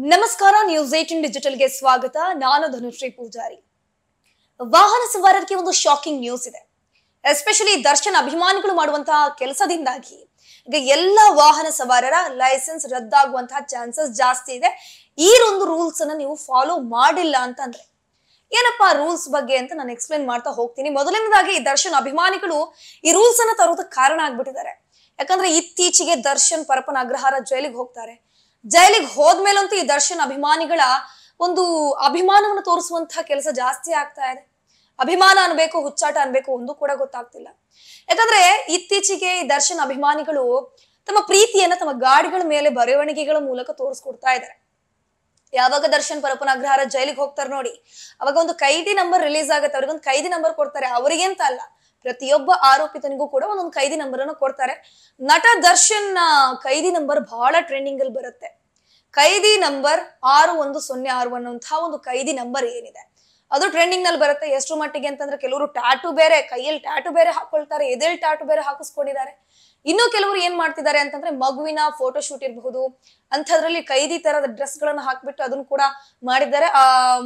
ನಮಸ್ಕಾರ ನ್ಯೂಸ್ 18 ಡಿಜಿಟಲ್ಗೆ ಸ್ವಾಗತ. ನಾನು ಧನುಶ್ರೀ ಪೂಜಾರಿ. ವಾಹನ ಸವಾರರಿಗೆ ಒಂದು ಶಾಕಿಂಗ್ ನ್ಯೂಸ್ ಇದೆ. ಎಸ್ಪೆಷಲಿ ದರ್ಶನ್ ಅಭಿಮಾನಿಗಳು ಮಾಡುವಂತಹ ಕೆಲಸದಿಂದಾಗಿ ಈಗ ಎಲ್ಲ ವಾಹನ ಸವಾರರ ಲೈಸೆನ್ಸ್ ರದ್ದಾಗುವಂತಹ ಚಾನ್ಸಸ್ ಜಾಸ್ತಿ ಇದೆ. ಈ ಒಂದು ರೂಲ್ಸ್ ಅನ್ನ ನೀವು ಫಾಲೋ ಮಾಡಿಲ್ಲ ಅಂತಂದ್ರೆ ಏನಪ್ಪಾ ರೂಲ್ಸ್ ಬಗ್ಗೆ ಅಂತ ನಾನು ಎಕ್ಸ್ಪ್ಲೇನ್ ಮಾಡ್ತಾ ಹೋಗ್ತೀನಿ. ಮೊದಲನೇದಾಗಿ ಈ ದರ್ಶನ್ ಅಭಿಮಾನಿಗಳು ಈ ರೂಲ್ಸ್ ಅನ್ನ ತರೋದಕ್ಕೆ ಕಾರಣ ಆಗ್ಬಿಟ್ಟಿದ್ದಾರೆ. ಯಾಕಂದ್ರೆ ಇತ್ತೀಚೆಗೆ ದರ್ಶನ್ ಪರಪ್ಪನ ಅಗ್ರಹಾರ ಜೈಲಿಗೆ ಹೋಗ್ತಾರೆ. ಜೈಲಿಗೆ ಹೋದ್ಮೇಲಂತೂ ಈ ದರ್ಶನ್ ಅಭಿಮಾನಿಗಳ ಒಂದು ಅಭಿಮಾನವನ್ನು ತೋರಿಸುವಂತಹ ಕೆಲಸ ಜಾಸ್ತಿ ಆಗ್ತಾ ಇದೆ. ಅಭಿಮಾನ ಅನ್ಬೇಕು, ಹುಚ್ಚಾಟ ಅನ್ಬೇಕು, ಒಂದು ಕೂಡ ಗೊತ್ತಾಗ್ತಿಲ್ಲ. ಯಾಕಂದ್ರೆ ಇತ್ತೀಚೆಗೆ ಈ ದರ್ಶನ್ ಅಭಿಮಾನಿಗಳು ತಮ್ಮ ಪ್ರೀತಿಯನ್ನ ತಮ್ಮ ಗಾಡಿಗಳ ಮೇಲೆ ಬರವಣಿಗೆಗಳ ಮೂಲಕ ತೋರಿಸ್ಕೊಡ್ತಾ ಇದ್ದಾರೆ. ಯಾವಾಗ ದರ್ಶನ್ ಪರಪ್ಪನ ಅಗ್ರಹಾರ ಜೈಲಿಗೆ ಹೋಗ್ತಾರೆ ನೋಡಿ, ಅವಾಗ ಒಂದು ಕೈದಿ ನಂಬರ್ ರಿಲೀಸ್ ಆಗುತ್ತೆ. ಅವ್ರಿಗೊಂದು ಕೈದಿ ನಂಬರ್ ಕೊಡ್ತಾರೆ. ಅವರಿಗೆ ಅಂತ ಅಲ್ಲ, ಪ್ರತಿಯೊಬ್ಬ ಆರೋಪಿತನಿಗೂ ಕೂಡ ಒಂದೊಂದು ಕೈದಿ ನಂಬರ್ ಅನ್ನು ಕೊಡ್ತಾರೆ. ನಟ ದರ್ಶನ್ ಕೈದಿ ನಂಬರ್ ಬಹಳ ಟ್ರೆಂಡಿಂಗ್ ಅಲ್ಲಿ ಬರುತ್ತೆ. ಕೈದಿ ನಂಬರ್ 6106 ಅನ್ನುವಂತಹ ಒಂದು ಕೈದಿ ನಂಬರ್ ಏನಿದೆ ಅದು ಟ್ರೆಂಡಿಂಗ್ ನಲ್ಲಿ ಬರುತ್ತೆ. ಎಷ್ಟು ಮಟ್ಟಿಗೆ ಅಂತಂದ್ರೆ ಕೆಲವರು ಟ್ಯಾಟು ಬೇರೆ, ಕೈಯಲ್ಲಿ ಟ್ಯಾಟು ಬೇರೆ ಹಾಕೊಳ್ತಾರೆ, ಎದೆಲ್ ಟ್ಯಾಟು ಬೇರೆ ಹಾಕಿಸ್ಕೊಂಡಿದ್ದಾರೆ. ಇನ್ನು ಕೆಲವರು ಏನ್ ಮಾಡ್ತಿದ್ದಾರೆ ಅಂತಂದ್ರೆ ಮಗುವಿನ ಫೋಟೋ ಶೂಟ್ ಇರಬಹುದು ಅಂಥದ್ರಲ್ಲಿ ಕೈದಿ ತರದ ಡ್ರೆಸ್ ಗಳನ್ನ ಹಾಕ್ಬಿಟ್ಟು ಅದನ್ನು ಕೂಡ ಮಾಡಿದ್ದಾರೆ. ಆ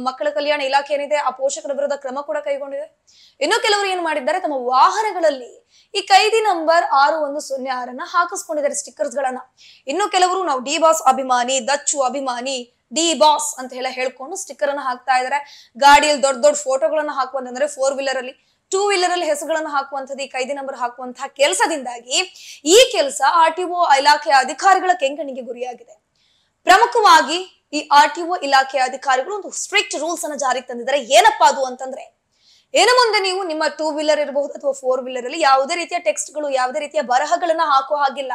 ಮಕ್ಕಳ ಕಲ್ಯಾಣ ಇಲಾಖೆ ಏನಿದೆ ಆ ಪೋಷಕರ ವಿರುದ್ಧ ಕ್ರಮ ಕೂಡ ಕೈಗೊಂಡಿದೆ. ಇನ್ನು ಕೆಲವರು ಏನ್ ಮಾಡಿದ್ದಾರೆ, ತಮ್ಮ ವಾಹನಗಳಲ್ಲಿ ಈ ಕೈದಿ ನಂಬರ್ 6106 ಹಾಕಿಸ್ಕೊಂಡಿದ್ದಾರೆ ಸ್ಟಿಕ್ಕರ್ಸ್ ಗಳನ್ನ. ಇನ್ನು ಕೆಲವರು ನಾವು ಡಿ ಬಾಸ್ ಅಭಿಮಾನಿ, ದಚ್ಚು ಅಭಿಮಾನಿ, ಡಿ ಬಾಸ್ ಅಂತ ಹೇಳ್ಕೊಂಡು ಸ್ಟಿಕ್ಕರ್ ಅನ್ನ ಹಾಕ್ತಾ ಇದಾರೆ. ಗಾಡಿಯಲ್ಲಿ ದೊಡ್ಡ ದೊಡ್ಡ ಫೋಟೋಗಳನ್ನ ಹಾಕುವಂತಂದ್ರೆ 4 ವೀಲರ್ ಅಲ್ಲಿ, 2 ವೀಲರ್ ಅಲ್ಲಿ ಹೆಸರುಗಳನ್ನ ಹಾಕುವಂಥದ್ದು, ಈ ಕೈದಿ ನಂಬರ್ ಹಾಕುವಂತಹ ಕೆಲಸದಿಂದಾಗಿ ಈ ಕೆಲಸ RTO ಇಲಾಖೆಯ ಅಧಿಕಾರಿಗಳ ಕೆಂಗಣ್ಣಿಗೆ ಗುರಿಯಾಗಿದೆ. ಪ್ರಮುಖವಾಗಿ ಈ RTO ಇಲಾಖೆಯ ಅಧಿಕಾರಿಗಳು ಒಂದು ಸ್ಟ್ರಿಕ್ಟ್ ರೂಲ್ಸ್ ಅನ್ನ ಜಾರಿಗೆ ತಂದಿದ್ದಾರೆ. ಏನಪ್ಪಾ ಅದು ಅಂತಂದ್ರೆ, ಏನು ಮುಂದೆ ನೀವು ನಿಮ್ಮ 2 ವೀಲರ್ ಇರಬಹುದು ಅಥವಾ 4 ವೀಲರ್ ಅಲ್ಲಿ ಯಾವುದೇ ರೀತಿಯ ಟೆಕ್ಸ್ಟ್ ಗಳು, ಯಾವುದೇ ರೀತಿಯ ಬರಹಗಳನ್ನ ಹಾಕೋ ಹಾಗಿಲ್ಲ.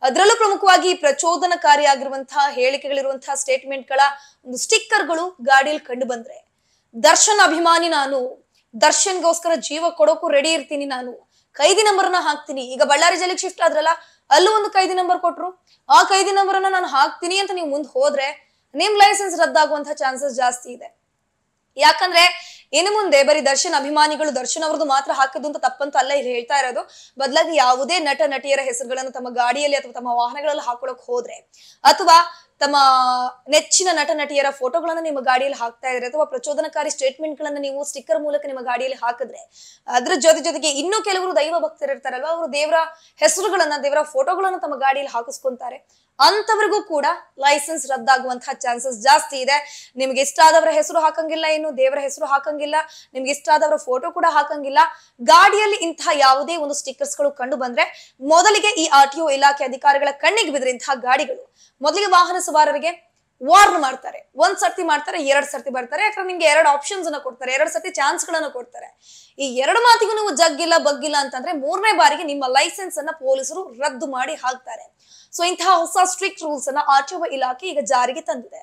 ಅದರಲ್ಲೂ ಪ್ರಮುಖವಾಗಿ ಪ್ರಚೋದನಕಾರಿಯಾಗಿರುವಂತಹ ಹೇಳಿಕೆಗಳಿರುವಂತಹ ಸ್ಟೇಟ್ಮೆಂಟ್ ಗಳ ಒಂದು ಸ್ಟಿಕ್ಕರ್ಗಳು ಗಾಡಿಯಲ್ಲಿ ಕಂಡು ಬಂದ್ರೆ, ದರ್ಶನ್ ಅಭಿಮಾನಿ ನಾನು, ದರ್ಶನ್ಗೋಸ್ಕರ ಜೀವ ಕೊಡೋಕು ರೆಡಿ ಇರ್ತೀನಿ, ನಾನು ಕೈದಿ ನಂಬರ್ ಅನ್ನ ಹಾಕ್ತೀನಿ. ಈಗ ಬಳ್ಳಾರಿ ಜೈಲಿಗೆ ಶಿಫ್ಟ್ ಆದ್ರಲ್ಲ, ಅಲ್ಲೂ ಒಂದು ಕೈದಿ ನಂಬರ್ ಕೊಟ್ರು. ಆ ಕೈದಿ ನಂಬರ್ ಅನ್ನ ನಾನು ಹಾಕ್ತೀನಿ ಅಂತ ನೀವು ಮುಂದೆ ಹೋದ್ರೆ ನಿಮ್ ಲೈಸೆನ್ಸ್ ರದ್ದಾಗುವಂತಹ ಚಾನ್ಸಸ್ ಜಾಸ್ತಿ ಇದೆ. ಯಾಕಂದ್ರೆ ಇನ್ನು ಮುಂದೆ ಬರೀ ದರ್ಶನ್ ಅಭಿಮಾನಿಗಳು ದರ್ಶನ್ ಅವ್ರದ್ದು ಮಾತ್ರ ಹಾಕಿದ್ದು ಅಂತ ತಪ್ಪಂತ ಅಲ್ಲ ಇಲ್ಲಿ ಹೇಳ್ತಾ ಇರೋದು. ಬದಲಾಗಿ ಯಾವುದೇ ನಟ ನಟಿಯರ ಹೆಸರುಗಳನ್ನು ತಮ್ಮ ಗಾಡಿಯಲ್ಲಿ ಅಥವಾ ತಮ್ಮ ವಾಹನಗಳಲ್ಲಿ ಹಾಕೊಳಕ್ ಹೋದ್ರೆ, ಅಥವಾ ತಮ್ಮ ನೆಚ್ಚಿನ ನಟ ನಟಿಯರ ಫೋಟೋಗಳನ್ನ ನಿಮ್ಮ ಗಾಡಿಯಲ್ಲಿ ಹಾಕ್ತಾ ಇದ್ರೆ, ಅಥವಾ ಪ್ರಚೋದನಕಾರಿ ಸ್ಟೇಟ್ಮೆಂಟ್ ಗಳನ್ನ ನೀವು ಸ್ಟಿಕ್ಕರ್ ಮೂಲಕ ನಿಮ್ಮ ಗಾಡಿಯಲ್ಲಿ ಹಾಕಿದ್ರೆ, ಅದ್ರ ಜೊತೆಗೆ ಇನ್ನೂ ಕೆಲವರು ದೈವ ಭಕ್ತರು ಇರ್ತಾರಲ್ವಾ, ಅವರು ದೇವರ ಹೆಸರುಗಳನ್ನ, ದೇವರ ಫೋಟೋಗಳನ್ನ ತಮ್ಮ ಗಾಡಿಯಲ್ಲಿ ಹಾಕಿಸ್ಕೊಂತಾರೆ. ಅಂತವರಿಗೂ ಕೂಡ ಲೈಸೆನ್ಸ್ ರದ್ದಾಗುವಂತಹ ಚಾನ್ಸಸ್ ಜಾಸ್ತಿ ಇದೆ. ನಿಮ್ಗೆ ಇಷ್ಟ ಆದವರ ಹೆಸರು ಹಾಕಂಗಿಲ್ಲ, ಇನ್ನು ದೇವರ ಹೆಸರು ಹಾಕಂಗಿಲ್ಲ, ನಿಮ್ಗೆ ಇಷ್ಟ ಆದವರ ಫೋಟೋ ಕೂಡ ಹಾಕಂಗಿಲ್ಲ. ಗಾಡಿಯಲ್ಲಿ ಇಂತಹ ಯಾವುದೇ ಒಂದು ಸ್ಟಿಕ್ಕರ್ಸ್ ಗಳು ಕಂಡು ಬಂದ್ರೆ ಮೊದಲಿಗೆ ಈ RTO ಇಲಾಖೆ ಅಧಿಕಾರಿಗಳ ಕಣ್ಣಿಗೆ ಬಿದ್ರೆ ಇಂತಹ ಗಾಡಿಗಳು ಮೊದಲಿಗೆ ವಾಹನ ಸವಾರರಿಗೆ ವಾರ್ನ್ ಮಾಡ್ತಾರೆ. 1 ಸರ್ತಿ ಮಾಡ್ತಾರೆ, 2 ಸರ್ತಿ ಬರ್ತಾರೆ. ಯಾಕಂದ್ರೆ ನಿಮ್ಗೆ 2 ಆಪ್ಷನ್ಸ್ ಅನ್ನ ಕೊಡ್ತಾರೆ, 2 ಸರ್ತಿ ಚಾನ್ಸ್ ಗಳನ್ನ ಕೊಡ್ತಾರೆ. ಈ 2 ಮಾತಿಗೂ ನೀವು ಜಗ್ಗಿಲ್ಲ ಬಗ್ಗಿಲ್ಲ ಅಂತಂದ್ರೆ 3ನೇ ಬಾರಿಗೆ ನಿಮ್ಮ ಲೈಸೆನ್ಸ್ ಅನ್ನ ಪೊಲೀಸರು ರದ್ದು ಮಾಡಿ ಹಾಕ್ತಾರೆ. ಸೊ ಇಂತಹ ಹೊಸ ಸ್ಟ್ರಿಕ್ಟ್ ರೂಲ್ಸ್ ಅನ್ನ RTO ಇಲಾಖೆ ಈಗ ಜಾರಿಗೆ ತಂದಿದೆ.